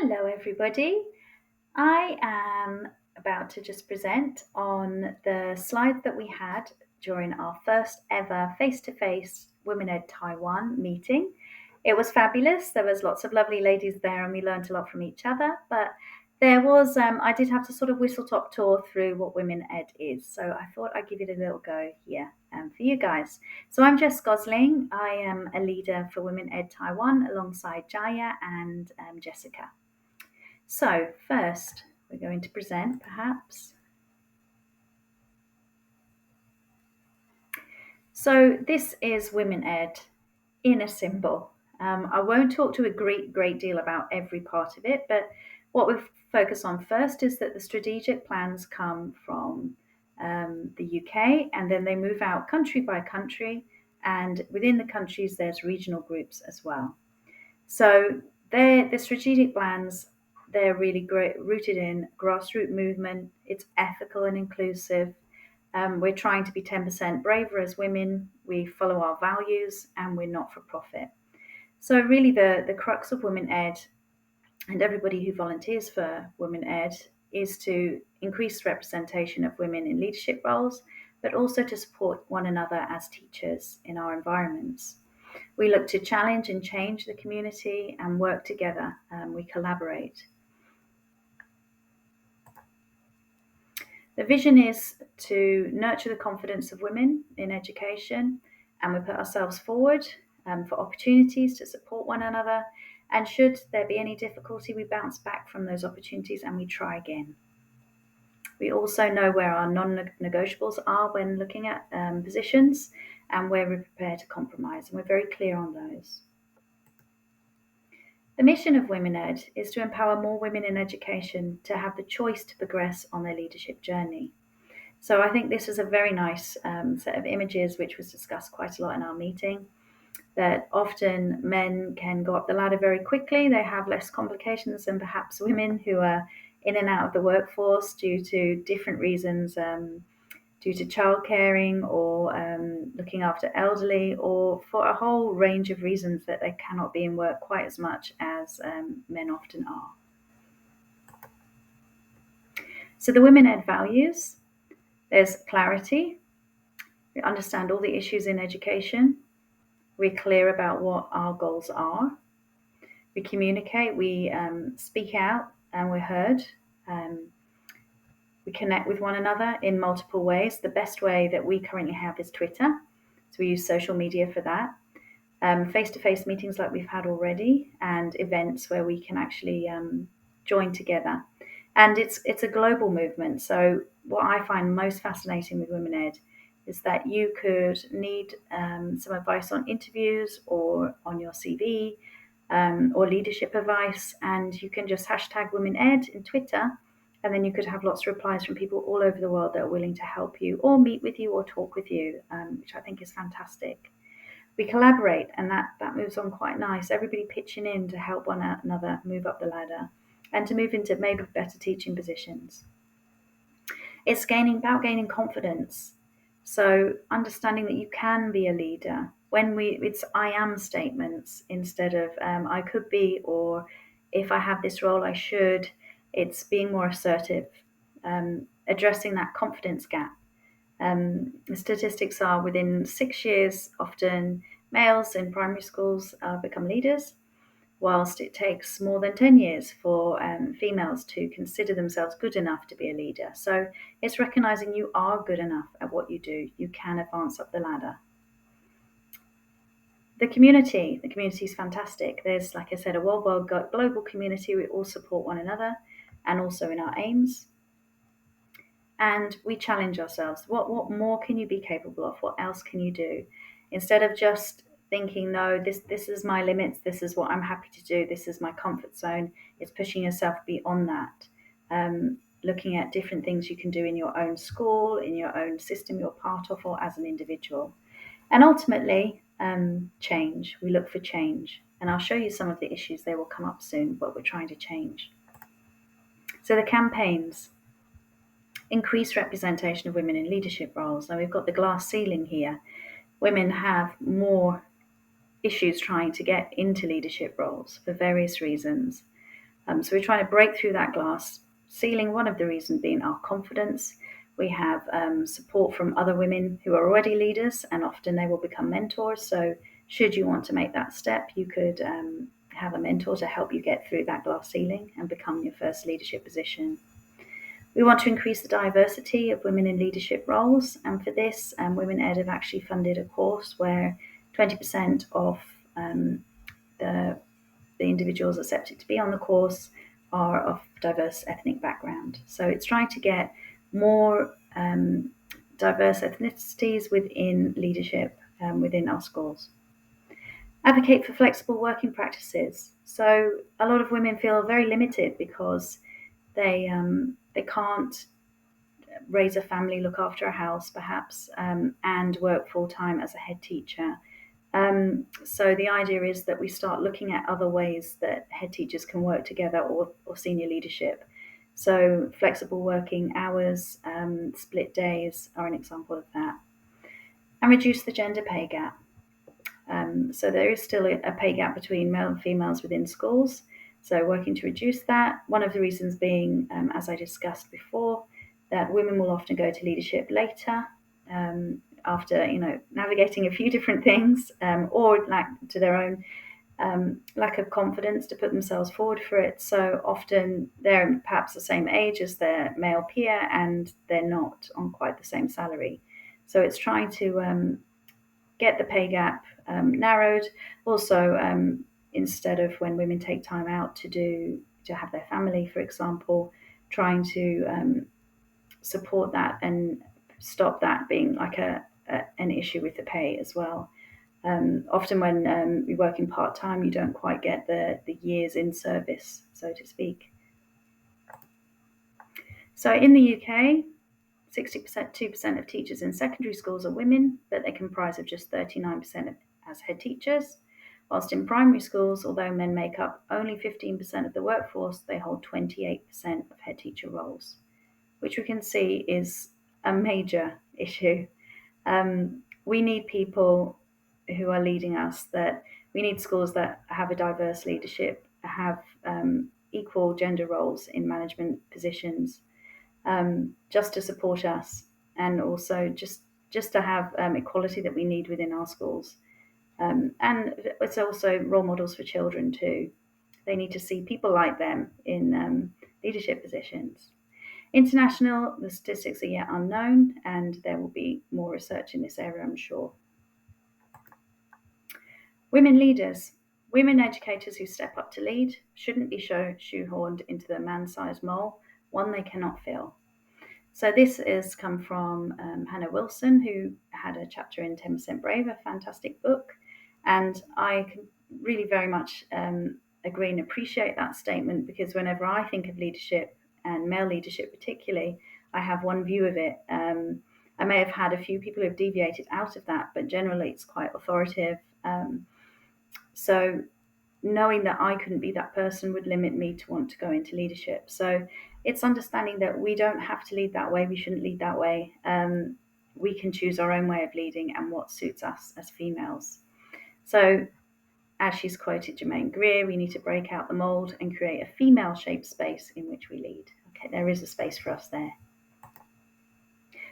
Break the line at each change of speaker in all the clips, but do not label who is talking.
Hello, everybody. I am about to just present on the slide that we had during our first ever face-to-face WomenEd Taiwan meeting. It was fabulous. There was lots of lovely ladies there, and we learned a lot from each other. But I did have to sort of whistle-top tour through what WomenEd is. So I thought I'd give it a little go here for you guys. So I'm Jess Gosling. I am a leader for WomenEd Taiwan alongside Jaya and Jessica. So first, we're going to present perhaps. So this is WomenEd in a symbol. I won't talk to a great deal about every part of it, but what we'll focus on first is that the strategic plans come from the UK, and then they move out country by country, and within the countries there's regional groups as well. So the strategic plans, they're really great, rooted in grassroots movement. It's ethical and inclusive. We're trying to be 10% braver as women. We follow our values, and we're not for profit. So really, the crux of WomenEd and everybody who volunteers for WomenEd is to increase representation of women in leadership roles, but also to support one another as teachers in our environments. We look to challenge and change the community and work together. We collaborate. The vision is to nurture the confidence of women in education, and we put ourselves forward for opportunities to support one another. And should there be any difficulty, we bounce back from those opportunities and we try again. We also know where our non-negotiables are when looking at positions, and where we're prepared to compromise, and we're very clear on those. The mission of WomenEd is to empower more women in education to have the choice to progress on their leadership journey. So I think this is a very nice set of images, which was discussed quite a lot in our meeting, that often men can go up the ladder very quickly. They have less complications than perhaps women who are in and out of the workforce due to different reasons, due to child caring or looking after elderly, or for a whole range of reasons that they cannot be in work quite as much as men often are. So the WomenEd values, there's clarity. We understand all the issues in education. We're clear about what our goals are. We communicate, we speak out, and we're heard. We connect with one another in multiple ways. The best way that we currently have is Twitter. So we use social media for that. Face-to-face meetings like we've had already, and events where we can actually join together. And it's a global movement. So what I find most fascinating with WomenEd is that you could need some advice on interviews or on your CV or leadership advice, and you can just hashtag WomenEd in Twitter, and then you could have lots of replies from people all over the world that are willing to help you or meet with you or talk with you, which I think is fantastic. We collaborate, and that moves on quite nice. Everybody pitching in to help one another move up the ladder and to move into maybe better teaching positions. It's about gaining confidence. So understanding that you can be a leader. It's I am statements instead of I could be, or if I have this role, I should. It's being more assertive, addressing that confidence gap. The statistics are within 6 years, often males in primary schools become leaders, whilst it takes more than 10 years for females to consider themselves good enough to be a leader. So it's recognizing you are good enough at what you do. You can advance up the ladder. The community is fantastic. There's, like I said, a worldwide global community. We all support one another, and also in our aims. And we challenge ourselves. What more can you be capable of? What else can you do? Instead of just thinking, no, this is my limits, this is what I'm happy to do, this is my comfort zone. It's pushing yourself beyond that. Looking at different things you can do in your own school, in your own system you're part of, or as an individual. And ultimately, change. We look for change. And I'll show you some of the issues. They will come up soon, what we're trying to change. So the campaigns. Increase representation of women in leadership roles. Now we've got the glass ceiling here. Women have more issues trying to get into leadership roles for various reasons. So we're trying to break through that glass ceiling, one of the reasons being our confidence. We have support from other women who are already leaders, and often they will become mentors. So should you want to make that step, you could have a mentor to help you get through that glass ceiling and become your first leadership position. We want to increase the diversity of women in leadership roles, and for this, WomenEd have actually funded a course where 20% of the individuals accepted to be on the course are of diverse ethnic background. So it's trying to get more diverse ethnicities within leadership within our schools. Advocate for flexible working practices. So a lot of women feel very limited because they can't raise a family, look after a house perhaps, and work full time as a head teacher. So the idea is that we start looking at other ways that head teachers can work together, or senior leadership. So flexible working hours, split days are an example of that. And reduce the gender pay gap. So there is still a pay gap between male and females within schools. So working to reduce that. One of the reasons being, as I discussed before, that women will often go to leadership later, after navigating a few different things, or lack to their own lack of confidence to put themselves forward for it. So often they're perhaps the same age as their male peer, and they're not on quite the same salary. So it's trying to get the pay gap narrowed. Also, instead of when women take time out to have their family, for example, trying to support that and stop that being like an issue with the pay as well. Often when you're working part-time, you don't quite get the years in service, so to speak. So in the UK, 2% of teachers in secondary schools are women, but they comprise of just 39% as head teachers. Whilst in primary schools, although men make up only 15% of the workforce, they hold 28% of head teacher roles, which we can see is a major issue. We need people who are leading us, that we need schools that have a diverse leadership, have equal gender roles in management positions, just to support us, and also just to have equality that we need within our schools. And it's also role models for children too. They need to see people like them in leadership positions. International, the statistics are yet unknown, and there will be more research in this area, I'm sure. Women leaders. Women educators who step up to lead shouldn't be shoehorned into the man-sized mold, one they cannot fill. So this has come from Hannah Wilson, who had a chapter in 10% Brave, a fantastic book. And I can really very much agree and appreciate that statement, because whenever I think of leadership, and male leadership particularly, I have one view of it. I may have had a few people who have deviated out of that, but generally it's quite authoritative. So knowing that I couldn't be that person would limit me to want to go into leadership. So it's understanding that we don't have to lead that way. We shouldn't lead that way. We can choose our own way of leading and what suits us as females. So as she's quoted Germaine Greer, we need to break out the mold and create a female-shaped space in which we lead. Okay, there is a space for us there.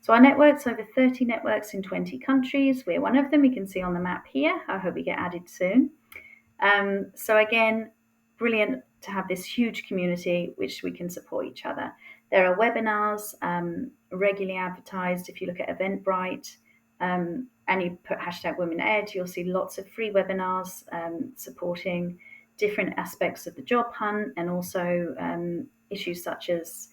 So our network's over 30 networks in 20 countries. We're one of them. You can see on the map here. I hope we get added soon. So again, brilliant to have this huge community which we can support each other. There are webinars regularly advertised. If you look at Eventbrite and you put hashtag WomenEd, you'll see lots of free webinars supporting different aspects of the job hunt, and also issues such as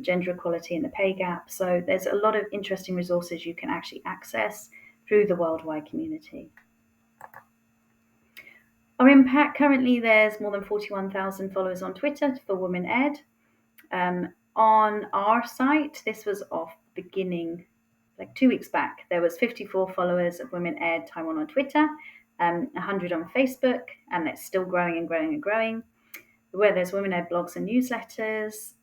gender equality and the pay gap. So there's a lot of interesting resources you can actually access through the worldwide community. Our impact, currently there's more than 41,000 followers on Twitter for WomenEd. On our site, this was off beginning, like 2 weeks back, there was 54 followers of WomenEd Taiwan on Twitter, 100 on Facebook, and it's still growing and growing and growing. Where there's WomenEd blogs and newsletters,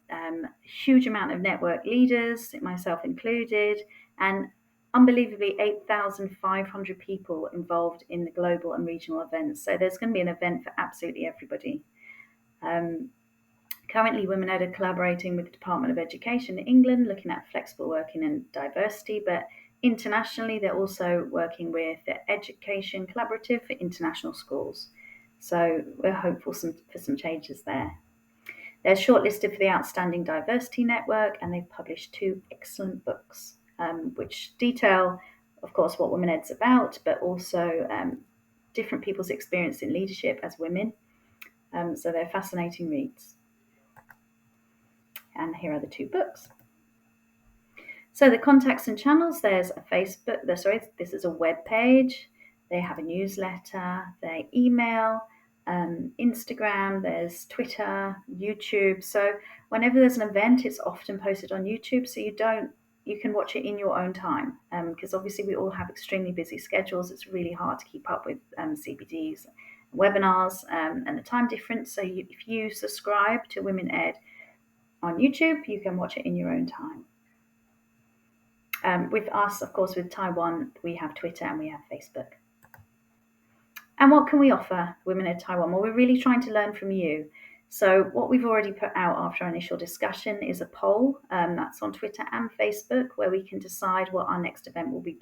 huge amount of network leaders, myself included, and unbelievably 8,500 people involved in the global and regional events. So there's going to be an event for absolutely everybody. Currently, WomenEd are collaborating with the Department of Education in England, looking at flexible working and diversity, but internationally, they're also working with the Education Collaborative for International Schools. So we're hopeful for some changes there. They're shortlisted for the Outstanding Diversity Network, and they've published 2 excellent books, which detail, of course, what WomenEd's about, but also different people's experience in leadership as women. So they're fascinating reads. And here are the 2 books. So the contacts and channels, there's a Facebook, this is a web page. They have a newsletter, they email, Instagram, there's Twitter, YouTube. So whenever there's an event, it's often posted on YouTube. So you can watch it in your own time, because obviously we all have extremely busy schedules. It's really hard to keep up with CPDs, webinars, and the time difference. So if you subscribe to WomenEd on YouTube, you can watch it in your own time. With us, of course, with Taiwan, we have Twitter and we have Facebook. And what can we offer WomenEd Taiwan? Well, we're really trying to learn from you. So what we've already put out after our initial discussion is a poll that's on Twitter and Facebook, where we can decide what our next event will be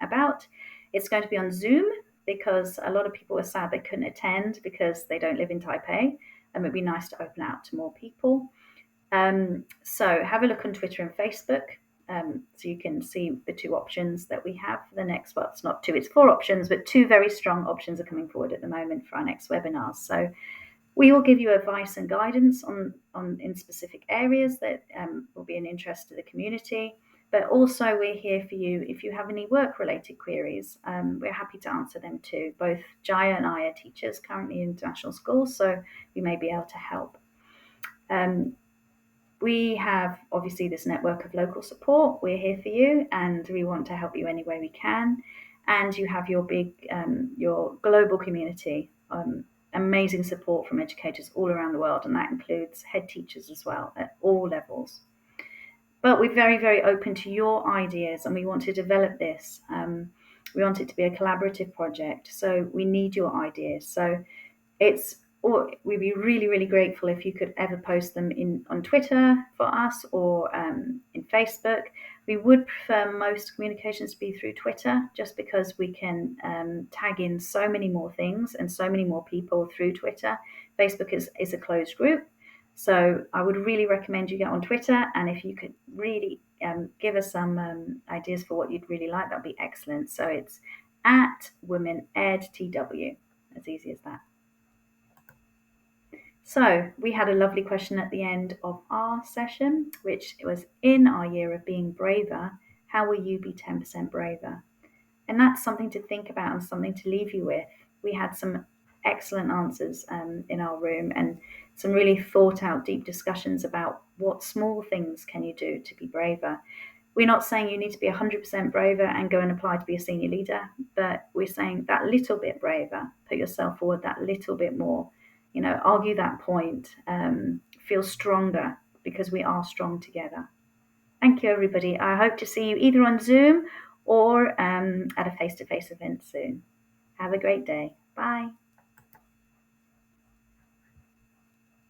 about. It's going to be on Zoom, because a lot of people were sad they couldn't attend because they don't live in Taipei, and it'd be nice to open out to more people. So have a look on Twitter and Facebook. So you can see the 2 options that we have for the next, well, it's not 2, it's 4 options, but 2 very strong options are coming forward at the moment for our next webinars. So we will give you advice and guidance on in specific areas that will be an interest to the community, but also we're here for you if you have any work-related queries. We're happy to answer them too. Both Jaya and I are teachers currently in international schools, so we may be able to help. We have obviously this network of local support. We're here for you, and we want to help you any way we can. And you have your your global community, amazing support from educators all around the world, and that includes head teachers as well at all levels. But we're very, very open to your ideas, and we want to develop this. We want it to be a collaborative project, so we need your ideas. So we'd be really, really grateful if you could ever post them on Twitter for us, or in Facebook. We would prefer most communications to be through Twitter, just because we can tag in so many more things and so many more people through Twitter. Facebook is a closed group. So I would really recommend you get on Twitter, and if you could really give us some ideas for what you'd really like, that'd be excellent. So it's at WomenEdTW, as easy as that. So we had a lovely question at the end of our session, which was, in our year of being braver, how will you be 10% braver? And that's something to think about and something to leave you with. We had some excellent answers in our room, and some really thought out deep discussions about what small things can you do to be braver. We're not saying you need to be 100% braver and go and apply to be a senior leader, but we're saying that little bit braver, put yourself forward that little bit more, argue that point, feel stronger, because we are strong together. Thank you, everybody. I hope to see you either on Zoom or at a face-to-face event soon. Have a great day. Bye.